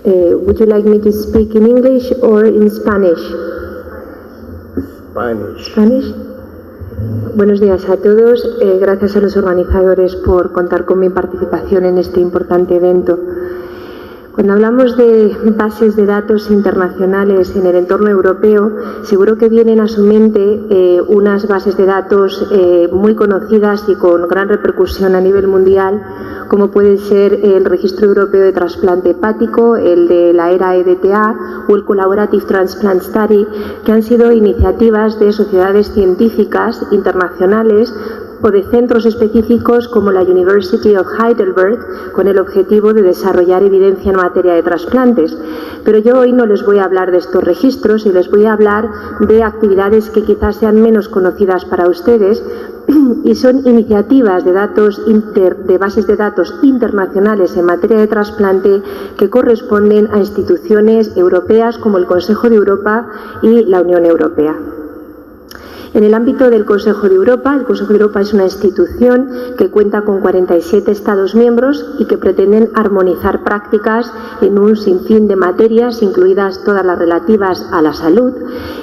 Would you like me to speak in English or in Spanish? Spanish. Buenos días a todos. Gracias a los organizadores por contar con mi participación en este importante evento. Cuando hablamos de bases de datos internacionales en el entorno europeo, seguro que vienen a su mente unas bases de datos muy conocidas y con gran repercusión a nivel mundial, como puede ser el Registro Europeo de Trasplante Hepático, el de la era EDTA o el Collaborative Transplant Study, que han sido iniciativas de sociedades científicas internacionales o de centros específicos como la University of Heidelberg, con el objetivo de desarrollar evidencia en materia de trasplantes. Pero yo hoy no les voy a hablar de estos registros y les voy a hablar de actividades que quizás sean menos conocidas para ustedes y son iniciativas de bases de datos internacionales en materia de trasplante que corresponden a instituciones europeas como el Consejo de Europa y la Unión Europea. En el ámbito del Consejo de Europa, el Consejo de Europa es una institución que cuenta con 47 Estados miembros y que pretenden armonizar prácticas en un sinfín de materias, incluidas todas las relativas a la salud,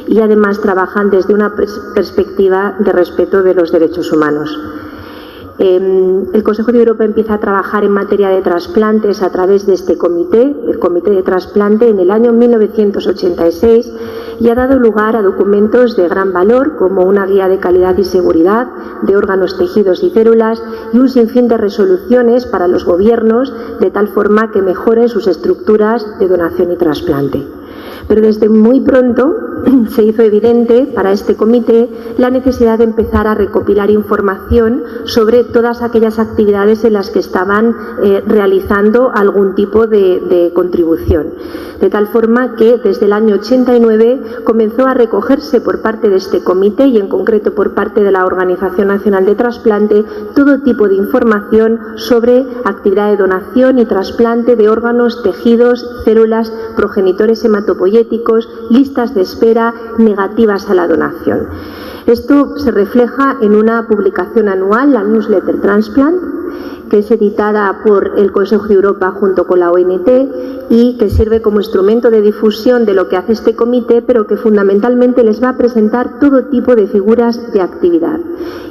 y además trabajan desde una perspectiva de respeto de los derechos humanos. El Consejo de Europa empieza a trabajar en materia de trasplantes a través de este comité, el Comité de Trasplante, en el año 1986 y ha dado lugar a documentos de gran valor como una guía de calidad y seguridad de órganos, tejidos y células y un sinfín de resoluciones para los gobiernos de tal forma que mejoren sus estructuras de donación y trasplante. Pero desde muy pronto se hizo evidente para este comité la necesidad de empezar a recopilar información sobre todas aquellas actividades en las que estaban realizando algún tipo de contribución. De tal forma que desde el año 89 comenzó a recogerse por parte de este comité y en concreto por parte de la Organización Nacional de Trasplante todo tipo de información sobre actividad de donación y trasplante de órganos, tejidos, células, progenitores hematopoyéticos, listas de espera, negativas a la donación. Esto se refleja en una publicación anual, la Newsletter Transplant, que es editada por el Consejo de Europa junto con la ONT y que sirve como instrumento de difusión de lo que hace este comité, pero que fundamentalmente les va a presentar todo tipo de figuras de actividad.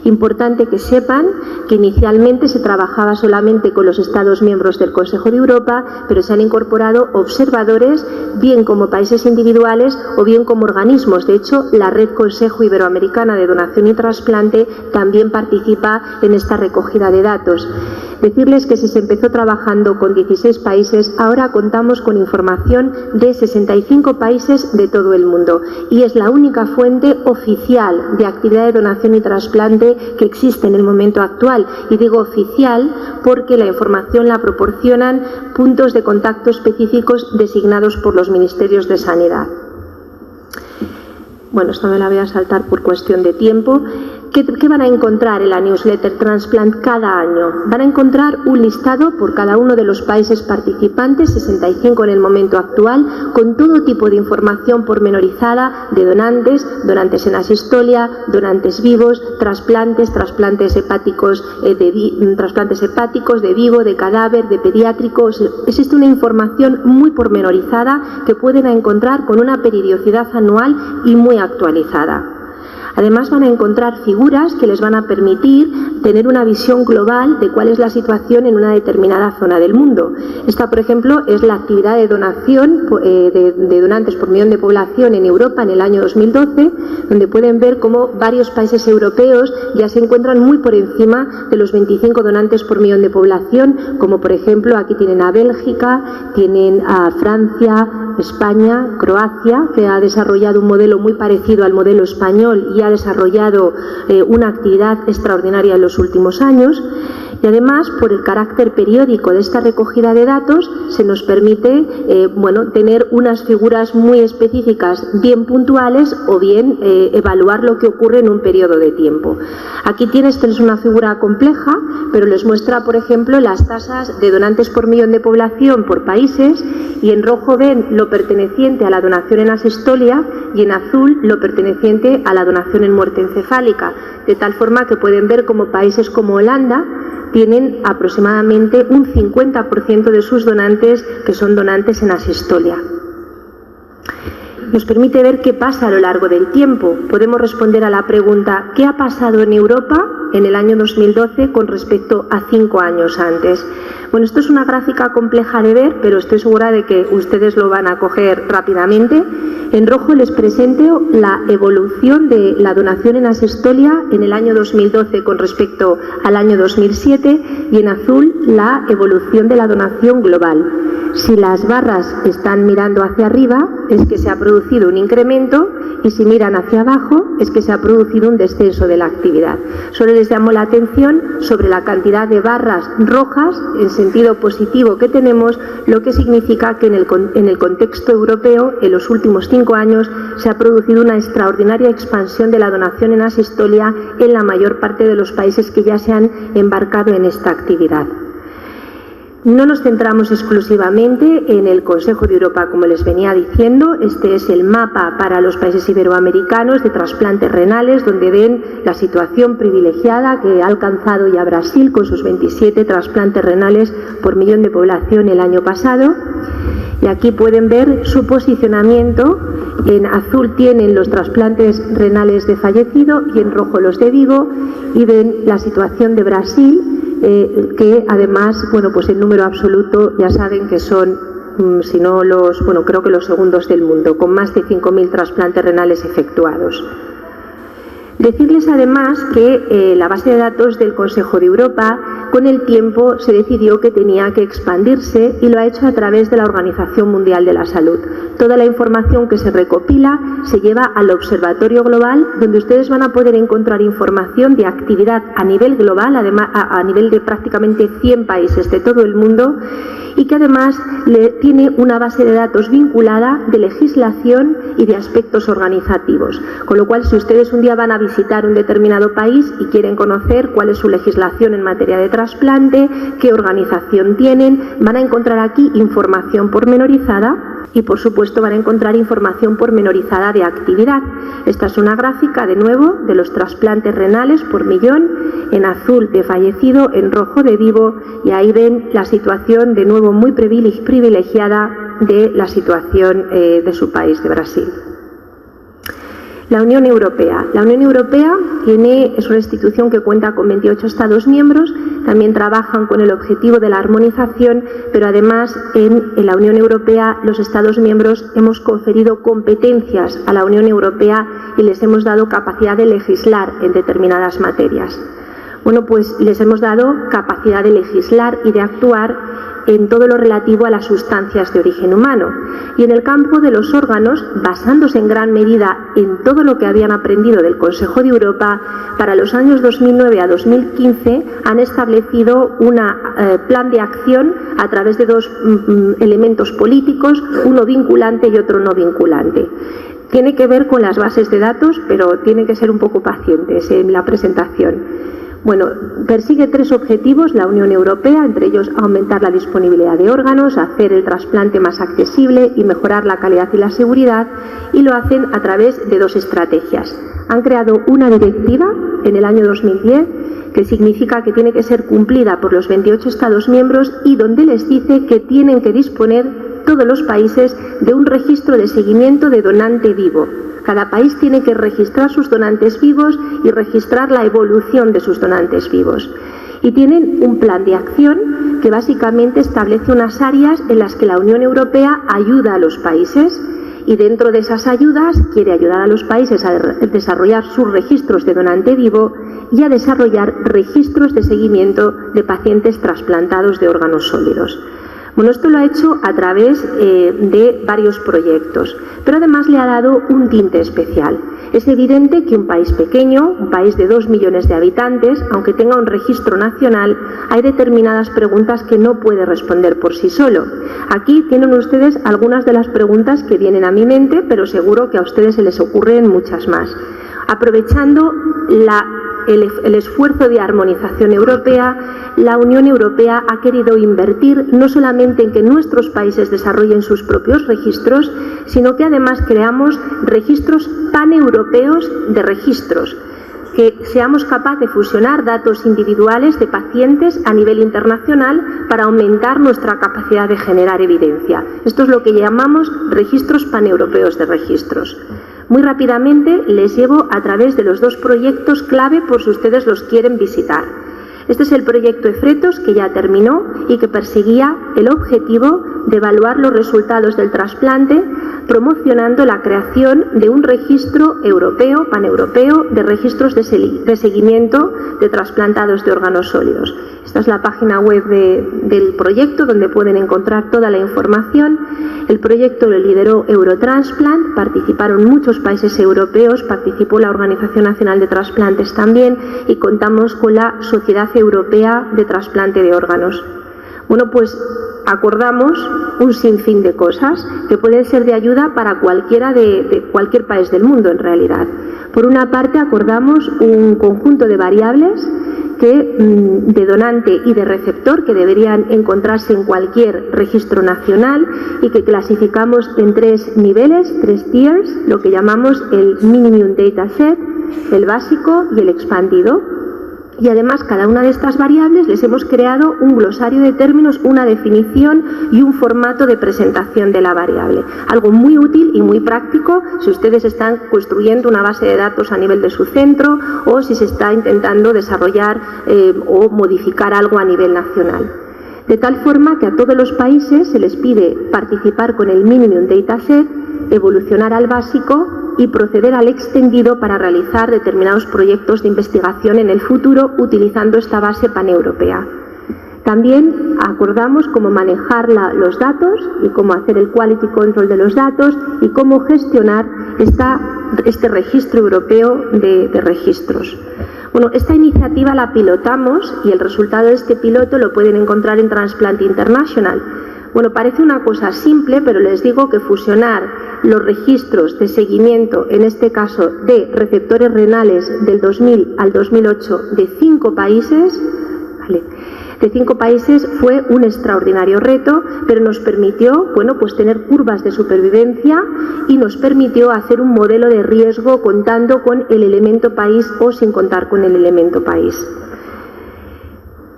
Importante que sepan que inicialmente se trabajaba solamente con los Estados miembros del Consejo de Europa, pero se han incorporado observadores, bien como países individuales o bien como organismos. De hecho, la Red Consejo Iberoamericana de Donación y Trasplante también participa en esta recogida de datos. Decirles que si se empezó trabajando con 16 países, ahora contamos con información de 65 países de todo el mundo y es la única fuente oficial de actividad de donación y trasplante que existe en el momento actual. Y digo oficial porque la información la proporcionan puntos de contacto específicos designados por los ministerios de Sanidad. Bueno, esto me la voy a saltar por cuestión de tiempo. ¿Qué van a encontrar en la Newsletter Transplant cada año? Van a encontrar un listado por cada uno de los países participantes, 65 en el momento actual, con todo tipo de información pormenorizada de donantes en asistolia, donantes vivos, trasplantes hepáticos de vivo, de cadáver, de pediátricos. Existe una información muy pormenorizada que pueden encontrar con una periodicidad anual y muy actualizada. Además van a encontrar figuras que les van a permitir tener una visión global de cuál es la situación en una determinada zona del mundo. Esta, por ejemplo, es la actividad de donación de donantes por millón de población en Europa en el año 2012, donde pueden ver cómo varios países europeos ya se encuentran muy por encima de los 25 donantes por millón de población, como por ejemplo aquí tienen a Bélgica, tienen a Francia, España, Croacia, que ha desarrollado un modelo muy parecido al modelo español y ha desarrollado una actividad extraordinaria en los últimos años. Y además, por el carácter periódico de esta recogida de datos, se nos permite tener unas figuras muy específicas, bien puntuales o bien evaluar lo que ocurre en un periodo de tiempo. Aquí tienes una figura compleja, pero les muestra, por ejemplo, las tasas de donantes por millón de población por países, y en rojo ven lo perteneciente a la donación en asistolia y en azul lo perteneciente a la donación en muerte encefálica, de tal forma que pueden ver como países como Holanda tienen aproximadamente un 50% de sus donantes que son donantes en asistolia. Nos permite ver qué pasa a lo largo del tiempo. Podemos responder a la pregunta ¿qué ha pasado en Europa en el año 2012 con respecto a 5 años antes? Bueno, esto es una gráfica compleja de ver, pero estoy segura de que ustedes lo van a coger rápidamente. En rojo les presento la evolución de la donación en asistolia en el año 2012 con respecto al año 2007 y en azul la evolución de la donación global. Si las barras están mirando hacia arriba es que se ha producido un incremento y si miran hacia abajo es que se ha producido un descenso de la actividad. Solo les llamo la atención sobre la cantidad de barras rojas en sentido positivo que tenemos, lo que significa que en el contexto europeo en los últimos 5 años se ha producido una extraordinaria expansión de la donación en asistolia en la mayor parte de los países que ya se han embarcado en esta actividad. No nos centramos exclusivamente en el Consejo de Europa, como les venía diciendo. Este es el mapa para los países iberoamericanos de trasplantes renales, donde ven la situación privilegiada que ha alcanzado ya Brasil con sus 27 trasplantes renales por millón de población el año pasado. Y aquí pueden ver su posicionamiento. En azul tienen los trasplantes renales de fallecido y en rojo los de vivo. Y ven la situación de Brasil, que además, bueno, pues el número absoluto ya saben que son, si no los, bueno, creo que los segundos del mundo, con más de 5.000 trasplantes renales efectuados. Decirles además que la base de datos del Consejo de Europa con el tiempo se decidió que tenía que expandirse y lo ha hecho a través de la Organización Mundial de la Salud. Toda la información que se recopila se lleva al Observatorio Global, donde ustedes van a poder encontrar información de actividad a nivel global, además a nivel de prácticamente 100 países de todo el mundo, y que además tiene una base de datos vinculada de legislación y de aspectos organizativos. Con lo cual, si ustedes un día van a visitar un determinado país y quieren conocer cuál es su legislación en materia de trasplante, qué organización tienen, van a encontrar aquí información pormenorizada y, por supuesto, van a encontrar información pormenorizada de actividad. Esta es una gráfica, de nuevo, de los trasplantes renales por millón, en azul de fallecido, en rojo de vivo, y ahí ven la situación, de nuevo, muy privilegiada de la situación de su país, de Brasil. La Unión Europea. La Unión Europea es una institución que cuenta con 28 Estados miembros, también trabajan con el objetivo de la armonización, pero además en la Unión Europea los Estados miembros hemos conferido competencias a la Unión Europea y les hemos dado capacidad de legislar en determinadas materias. Bueno, pues les hemos dado capacidad de legislar y de actuar en todo lo relativo a las sustancias de origen humano. Y en el campo de los órganos, basándose en gran medida en todo lo que habían aprendido del Consejo de Europa, para los años 2009 a 2015 han establecido un plan de acción a través de dos elementos políticos, uno vinculante y otro no vinculante. Tiene que ver con las bases de datos, pero tienen que ser un poco pacientes en la presentación. Bueno, persigue 3 objetivos la Unión Europea, entre ellos aumentar la disponibilidad de órganos, hacer el trasplante más accesible y mejorar la calidad y la seguridad, y lo hacen a través de 2 estrategias. Han creado una directiva en el año 2010 que significa que tiene que ser cumplida por los 28 Estados miembros y donde les dice que tienen que disponer todos los países de un registro de seguimiento de donante vivo. Cada país tiene que registrar sus donantes vivos y registrar la evolución de sus donantes vivos. Y tienen un plan de acción que básicamente establece unas áreas en las que la Unión Europea ayuda a los países y dentro de esas ayudas quiere ayudar a los países a desarrollar sus registros de donante vivo y a desarrollar registros de seguimiento de pacientes trasplantados de órganos sólidos. Bueno, esto lo ha hecho a través de varios proyectos, pero además le ha dado un tinte especial. Es evidente que un país pequeño, un país de 2 millones de habitantes, aunque tenga un registro nacional, hay determinadas preguntas que no puede responder por sí solo. Aquí tienen ustedes algunas de las preguntas que vienen a mi mente, pero seguro que a ustedes se les ocurren muchas más. Aprovechando el esfuerzo de armonización europea, la Unión Europea ha querido invertir no solamente en que nuestros países desarrollen sus propios registros, sino que además creamos registros paneuropeos de registros. que seamos capaces de fusionar datos individuales de pacientes a nivel internacional para aumentar nuestra capacidad de generar evidencia. Esto es lo que llamamos registros paneuropeos de registros. Muy rápidamente les llevo a través de los dos proyectos clave por si ustedes los quieren visitar. Este es el proyecto EFRETOS, que ya terminó y que perseguía el objetivo de evaluar los resultados del trasplante, promocionando la creación de un registro europeo, paneuropeo, de registros de seguimiento de trasplantados de órganos sólidos. Esta es la página web del proyecto, donde pueden encontrar toda la información. El proyecto lo lideró Eurotransplant, participaron muchos países europeos, participó la Organización Nacional de Trasplantes también, y contamos con la Sociedad Europea de Trasplante de Órganos. Bueno, pues acordamos un sinfín de cosas que pueden ser de ayuda para cualquiera de cualquier país del mundo, en realidad. Por una parte, acordamos un conjunto de variables de donante y de receptor que deberían encontrarse en cualquier registro nacional y que clasificamos en 3 niveles, 3 tiers, lo que llamamos el Minimum Dataset, el básico y el expandido. Y además, cada una de estas variables les hemos creado un glosario de términos, una definición y un formato de presentación de la variable. Algo muy útil y muy práctico si ustedes están construyendo una base de datos a nivel de su centro o si se está intentando desarrollar o modificar algo a nivel nacional. De tal forma que a todos los países se les pide participar con el Minimum Dataset, evolucionar al básico y proceder al extendido para realizar determinados proyectos de investigación en el futuro utilizando esta base paneuropea. También acordamos cómo manejar los datos y cómo hacer el quality control de los datos y cómo gestionar este registro europeo de registros. Bueno, esta iniciativa la pilotamos y el resultado de este piloto lo pueden encontrar en Transplant International. Bueno, parece una cosa simple, pero les digo que fusionar los registros de seguimiento, en este caso de receptores renales del 2000 al 2008 de 5 países, fue un extraordinario reto, pero nos permitió, bueno, pues tener curvas de supervivencia y nos permitió hacer un modelo de riesgo contando con el elemento país o sin contar con el elemento país.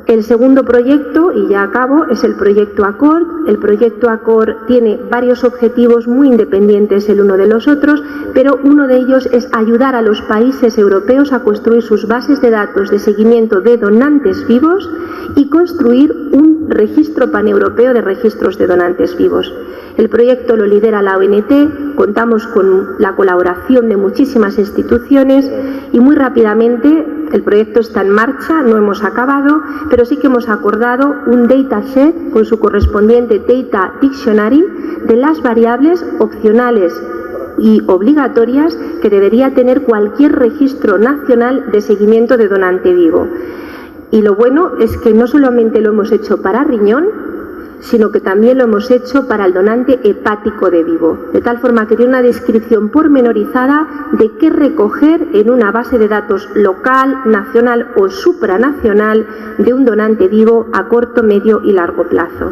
El segundo proyecto, y ya acabo, es el proyecto ACCORD. El proyecto ACCORD tiene varios objetivos muy independientes el uno de los otros, pero uno de ellos es ayudar a los países europeos a construir sus bases de datos de seguimiento de donantes vivos y construir un registro paneuropeo de registros de donantes vivos. El proyecto lo lidera la ONT, contamos con la colaboración de muchísimas instituciones y muy rápidamente el proyecto está en marcha, no hemos acabado, pero sí que hemos acordado un dataset con su correspondiente Data Dictionary de las variables opcionales y obligatorias que debería tener cualquier registro nacional de seguimiento de donante vivo. Y lo bueno es que no solamente lo hemos hecho para riñón, sino que también lo hemos hecho para el donante hepático de vivo, de tal forma que tiene una descripción pormenorizada de qué recoger en una base de datos local, nacional o supranacional de un donante vivo a corto, medio y largo plazo.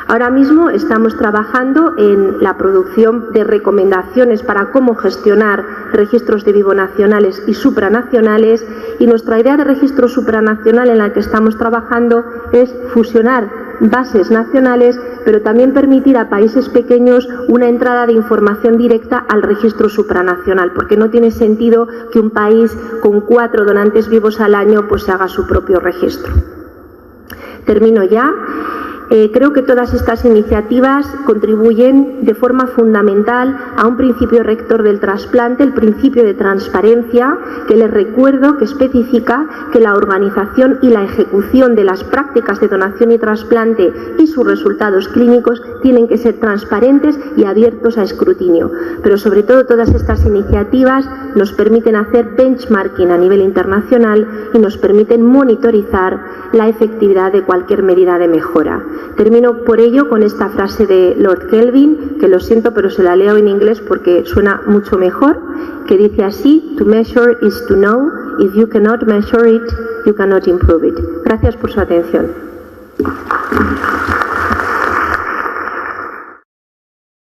Ahora mismo estamos trabajando en la producción de recomendaciones para cómo gestionar registros de vivo nacionales y supranacionales, y nuestra idea de registro supranacional en la que estamos trabajando es fusionar bases nacionales, pero también permitir a países pequeños una entrada de información directa al registro supranacional, porque no tiene sentido que un país con 4 donantes vivos al año pues se haga su propio registro. Termino ya. Creo que todas estas iniciativas contribuyen de forma fundamental a un principio rector del trasplante, el principio de transparencia, que les recuerdo que especifica que la organización y la ejecución de las prácticas de donación y trasplante y sus resultados clínicos tienen que ser transparentes y abiertos a escrutinio. Pero sobre todo todas estas iniciativas nos permiten hacer benchmarking a nivel internacional y nos permiten monitorizar la efectividad de cualquier medida de mejora. Termino por ello con esta frase de Lord Kelvin, que lo siento pero se la leo en inglés porque suena mucho mejor, que dice así: "To measure is to know, if you cannot measure it, you cannot improve it". Gracias por su atención.